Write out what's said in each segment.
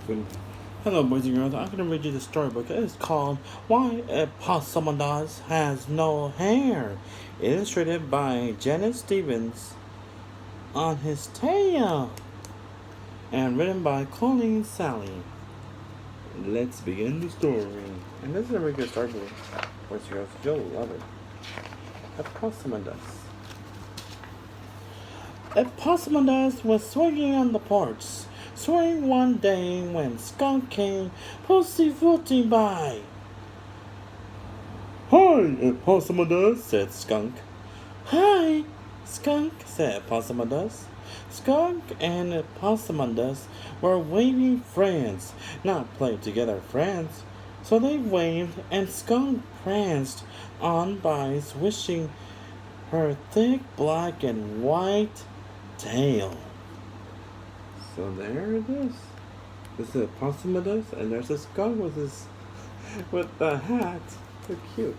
food. Hello, boys and girls. I'm going to read you the storybook. It is called Why Epossumondas Has No Hair. Illustrated by Janet Stevens on his tail. And written by Colleen Sally. Let's begin the story. And this is a really good storybook. Boys and girls, you'll love it. Epossumondas. Epossumondas was swinging on the porch. Swing one day when Skunk came pussyfooting by. "Hi, Epossumondas," said Skunk. "Hi, Skunk," said Epossumondas. Skunk and Epossumondas were waving friends, not play together friends. So they waved, and Skunk pranced on by, swishing her thick black and white tail. So there it is. This is Epossumondas, and there's a skunk with the hat. So cute.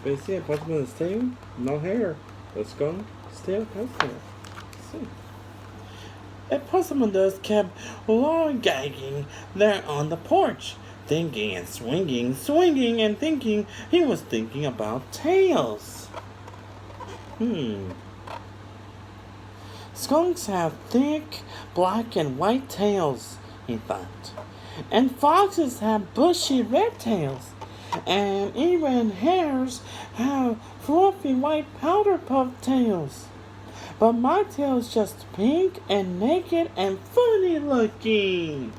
But you see Epossumondas' tail? No hair. The skunk's tail has hair. See. Epossumondas kept lollygagging there on the porch, thinking and swinging and thinking. He was thinking about tails. Skunks have thick black and white tails, he thought. And foxes have bushy red tails. And even hares have fluffy white powder puff tails. But my tail's just pink and naked and funny looking.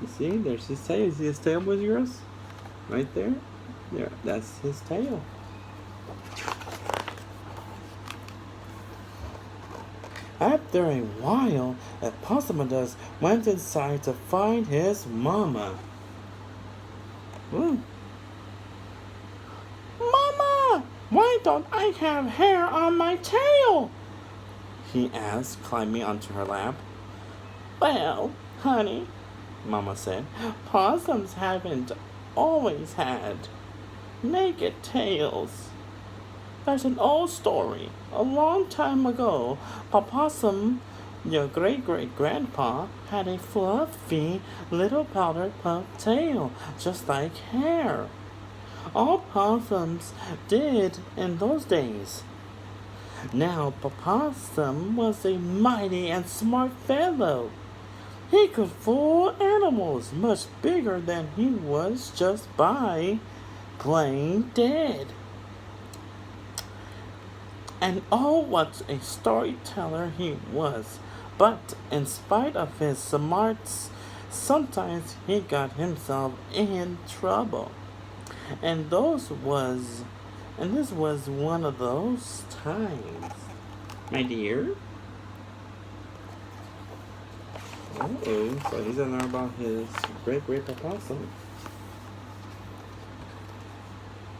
You see, there's his tail. You see his tail, boys and girls? Right there? There, that's his tail. After a while, Epossumondas went inside to find his mama. "Mama, why don't I have hair on my tail?" he asked, climbing onto her lap. "Well, honey," Mama said, "possums haven't always had naked tails. There's an old story. A long time ago, Possum, your great-great-grandpa, had a fluffy little powder puff tail, just like hair. All possums did in those days. Now, Possum was a mighty and smart fellow. He could fool animals much bigger than he was just by playing dead. And oh, what a storyteller he was. But in spite of his smarts, sometimes he got himself in trouble. And this was one of those times. My dear? Uh-oh, so he's gonna learn about his great-great-possum.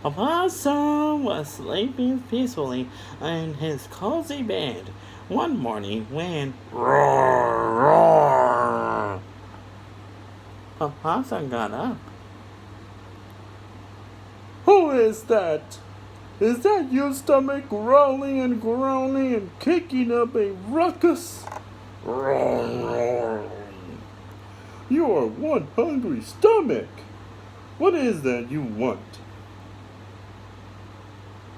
Possum was sleeping peacefully in his cozy bed one morning when roar, Possum got up. "Who is that? Is that your stomach growling and groaning and kicking up a ruckus? Roar. You are one hungry stomach. What is that you want?"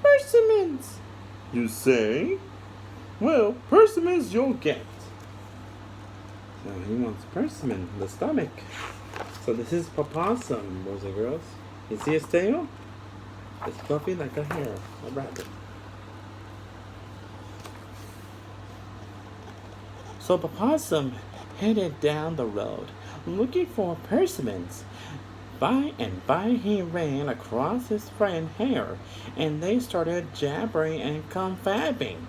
"Persimmons." "You say? Well, persimmons you'll get." So he wants persimmon, the stomach. So this is Possum, boys and girls. You see his tail? It's fluffy like a hair, a rabbit. So Possum headed down the road, looking for persimmons. By and by he ran across his friend Hare, and they started jabbering and confabing.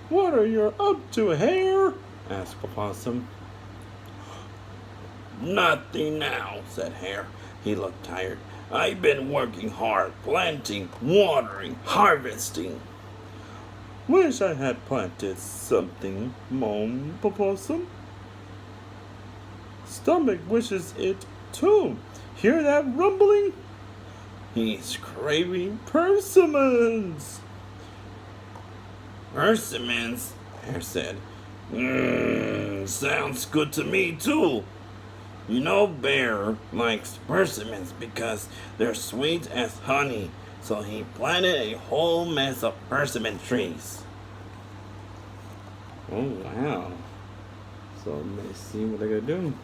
"What are you up to, Hare?" asked Possum. "Nothing now," said Hare. He looked tired. "I've been working hard, planting, watering, harvesting." "Wish I had planted something," moaned Possum. "Stomach wishes it too. Hear that rumbling? He's craving persimmons." "Persimmons," Hare said. Sounds good to me too. You know, Bear likes persimmons because they're sweet as honey, so he planted a whole mess of persimmon trees. Oh, wow. So let's see what they're gonna do.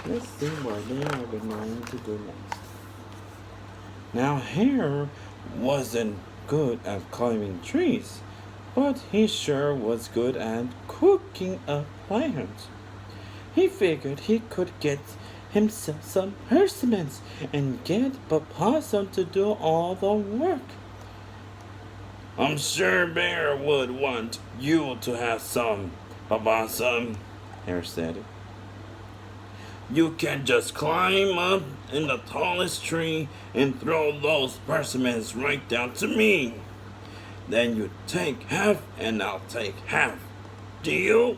Let's see what they are going to do next. Now, Hare wasn't good at climbing trees, but he sure was good at cooking a plant. He figured he could get himself some persimmons and get Possum to do all the work. I'm sure Bear would want you to have some, Possum, Hare said. You can just climb up in the tallest tree and throw those persimmons right down to me. Then you take half and I'll take half. Deal?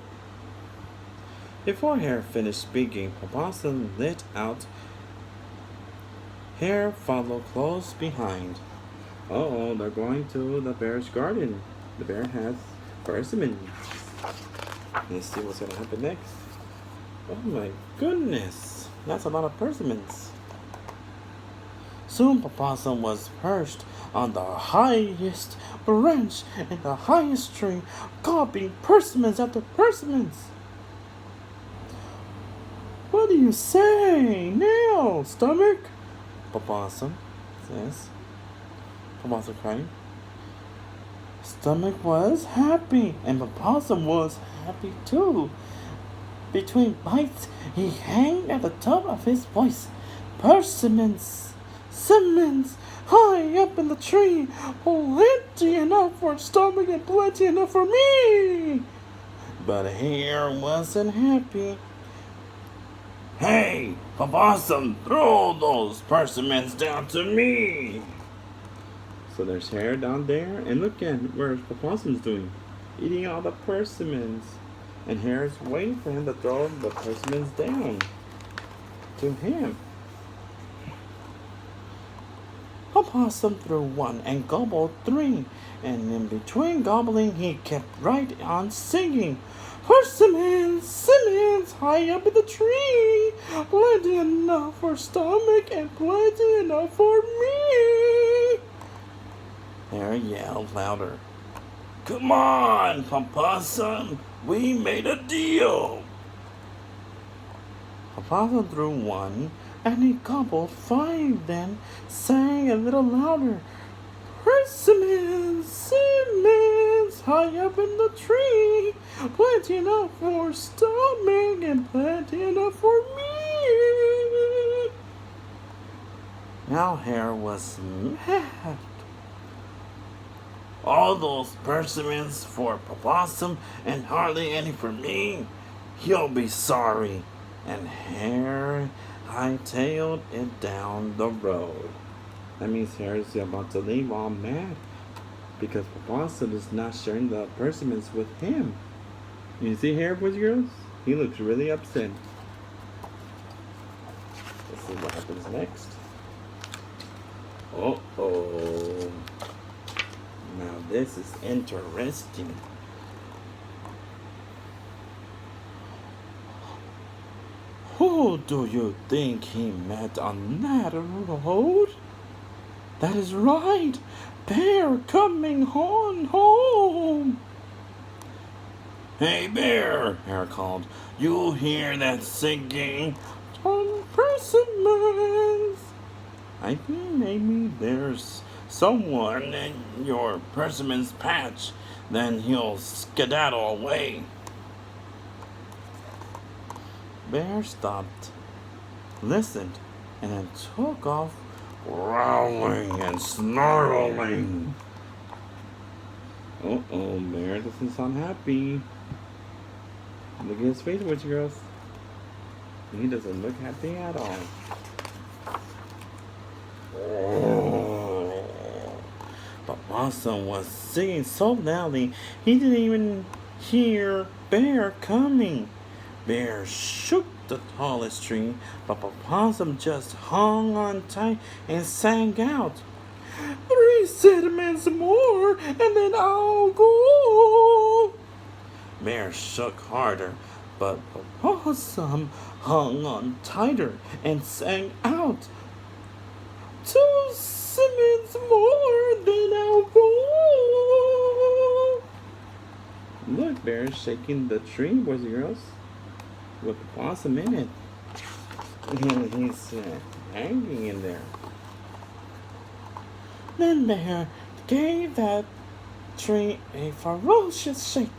Before Hare finished speaking, Possum lit out. Hare followed close behind. Uh-oh, they're going to the bear's garden. The bear has persimmons. Let's see what's going to happen next. Oh my goodness, that's a lot of persimmons. Soon Possum was perched on the highest branch in the highest tree, gobbling persimmons after persimmons. What do you say now, stomach? Possum says. Possum cried. Stomach was happy, and Possum was happy too. Between bites, he hanged at the top of his voice. Persimmons, simmons, high up in the tree, plenty enough for Stomach and plenty enough for me. But Hare wasn't happy. Hey, Possum, throw those persimmons down to me. So there's Hare down there, and look at where Possum's doing, eating all the persimmons. And Hare's waiting for him to throw the persimmons down to him. Possum threw one and gobbled three, and in between gobbling he kept right on singing. Persimmons, simmons, high up in the tree, plenty enough for Stomach and plenty enough for me. Hare yelled louder. Come on, Possum, we made a deal. Possum threw one, and he gobbled five, then sang a little louder. Persimmons, simmons, high up in the tree, plenty enough for Stomach and plenty enough for me. Now Hare was mad. All those persimmons for Possum and hardly any for me. He'll be sorry. And Hare hightailed it down the road. That means Hare is about to leave all mad because Possum is not sharing the persimmons with him. You see Hare, boys and girls? He looks really upset. Let's see what happens next. Uh-oh. Now this is interesting. Who do you think he met on that road? That is right, Bear coming on home. Hey Bear, Hare called. You hear that singing? On persimmons. I think maybe there's someone in your persimmons patch. Then he'll skedaddle away. Bear stopped, listened, and then took off, growling and snarling. Uh-oh, Bear doesn't sound happy. Look at his face, witch girls. He doesn't look happy at all. Oh. But Possum was singing so loudly he didn't even hear Bear coming. Bear shook the tallest tree, but Possum just hung on tight and sang out, 3 sentiments more, and then I'll go. Bear shook harder, but Possum hung on tighter and sang out, 2 Simmons more than I'll go. Look, Bear is shaking the tree, boys and girls, with the possum in it. He's hanging in there. Then Bear gave that tree a ferocious shake,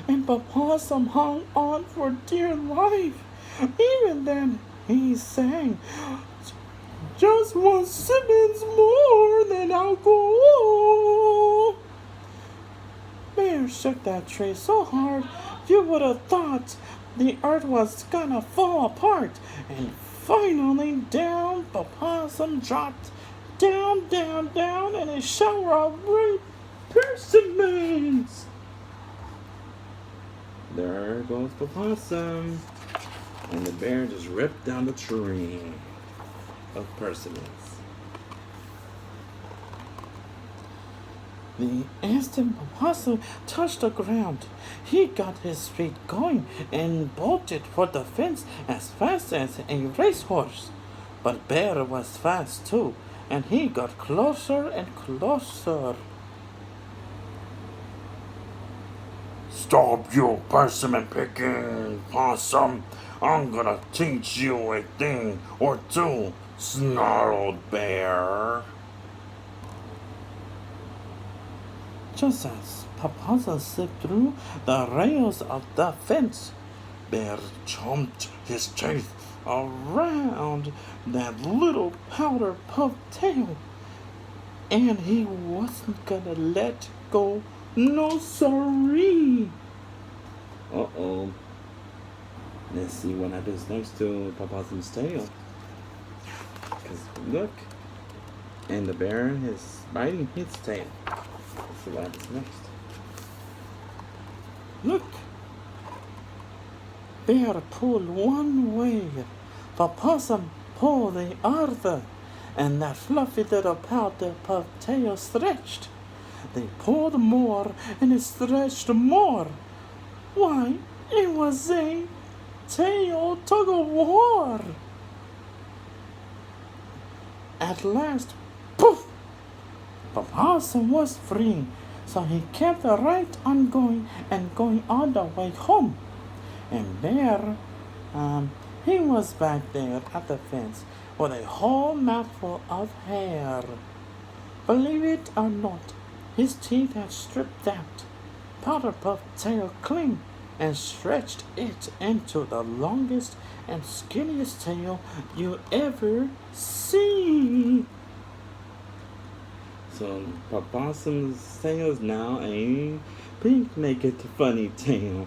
and the possum hung on for dear life. Even then, he sang, just 1 Simmons more than I'll go. Bear shook that tree so hard you would have thought the earth was gonna fall apart, and finally down the possum dropped, down, down, down in a shower of red persimmons. There goes the possum, and the bear just ripped down the tree of persimmons. The instant the possum touched the ground, he got his feet going and bolted for the fence as fast as a racehorse. But Bear was fast too, and he got closer and closer. Stop your persimmon picking, Possum. I'm gonna teach you a thing or two, snarled Bear. Just as Possum slipped through the rails of the fence, Bear chomped his teeth around that little powder puff tail, and he wasn't gonna let go. No siree. Uh-oh. Let's see what happens next to Possum's tail. Because look, and the bear is biting his tail. Let's see what happens next. Look. Bear pulled one way, Possum pulled the other, and that fluffy little powder puff tail stretched. They pulled more, and it stretched more. Why, it was a tail tug of war. At last, poof! Possum was free, so he kept right on going and going all the way home. And Bear, he was back there at the fence with a whole mouthful of hair. Believe it or not, his teeth had stripped that powder puff tail clean and stretched it into the longest and skinniest tail you ever see. So Possum's tail is now a pink naked funny tail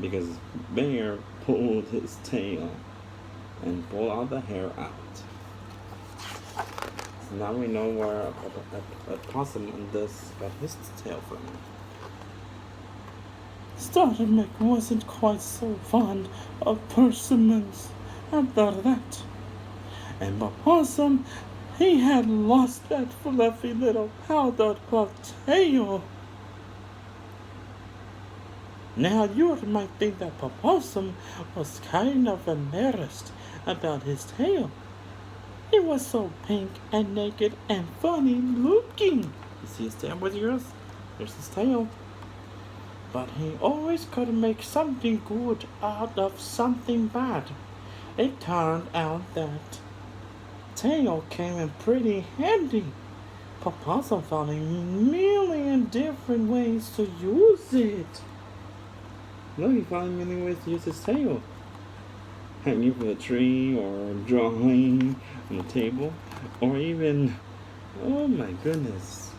because Bear pulled his tail and pulled all the hair out. So now we know where a possum does got his tail from. Starter Mac wasn't quite so fond of persimmons after that. And Possum, he had lost that fluffy little powdered puff tail. Now you might think that Possum was kind of embarrassed about his tail. It was so pink and naked and funny looking. You see his tail, boys and girls? There's his tail. But he always could make something good out of something bad. It turned out that tail came in pretty handy. Possum found a million different ways to use it. No, he found many ways to use his tail. Hanging from a tree, or drawing on the table, or even, oh my goodness,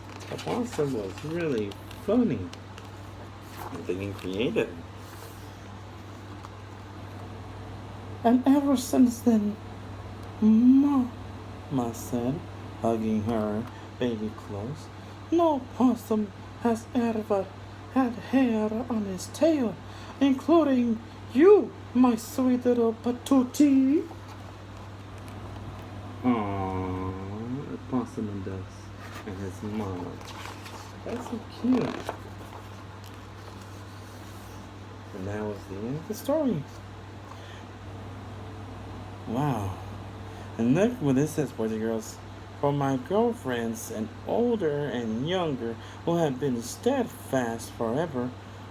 Possum was really funny and thinking creative. And ever since then, Mama said, hugging her baby close, no possum has ever had hair on his tail, including you, my sweet little patootie. Aww, Epossumondas and his mama. That's so cute. And that was the end of the story. Wow. And look what this says, boys and girls. For my girlfriends, and older and younger, who have been steadfast forever,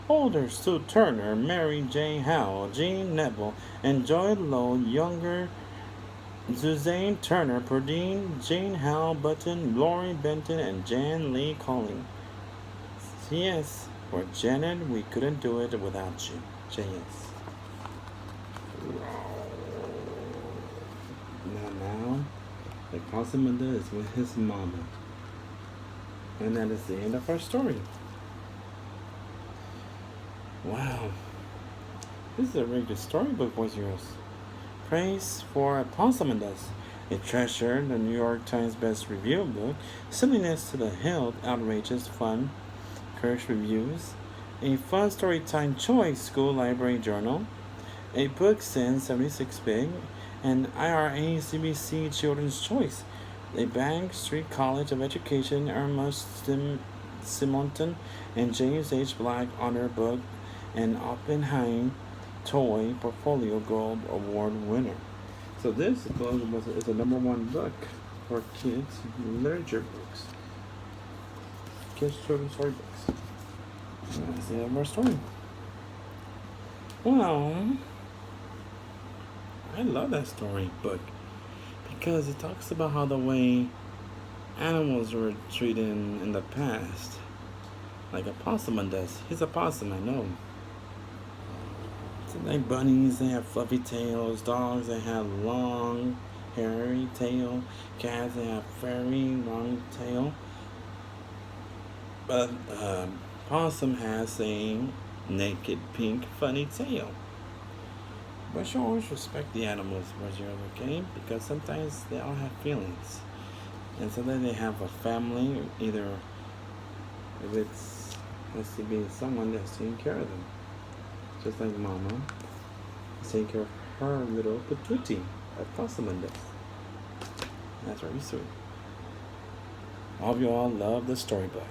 older Sue Turner, Mary J. Howell, Jean Neville, and Joy Lowe, younger Suzanne Turner, Perdine, Jane Howell Button, Lori Benton, and Jan Lee Colling. Yes, for Janet, we couldn't do it without you. J.S. Now, the Epossumondas is with his mama. And that is the end of our story. Wow. This is a very good storybook, boys and girls. Praise for Epossumondas, a treasure, the New York Times Best Review book, silliness to the hilt, outrageous fun, curse reviews, a fun story time choice school library journal, a book since 76 big, an IRA CBC Children's Choice, a Bank Street College of Education Irma Simonton and James H. Black Honor Book, and Oppenheim Toy Portfolio Gold Award winner. So this is a number one book for kids literature books. Kids children's storybooks. That's the end of our story. Well, I love that storybook because it talks about how the way animals were treated in the past. Like a possum does. He's a possum, I know. So like bunnies, they have fluffy tails. Dogs, they have long, hairy tail. Cats, they have very long tail. But possum has a naked pink funny tail. But you always respect the animals, okay? Because sometimes they all have feelings. And sometimes they have a family, either if it's has to be someone that's taking care of them. Just like Mama is taking care of her little patootie, Epossumondas. That's very sweet. All of you all love the storybook.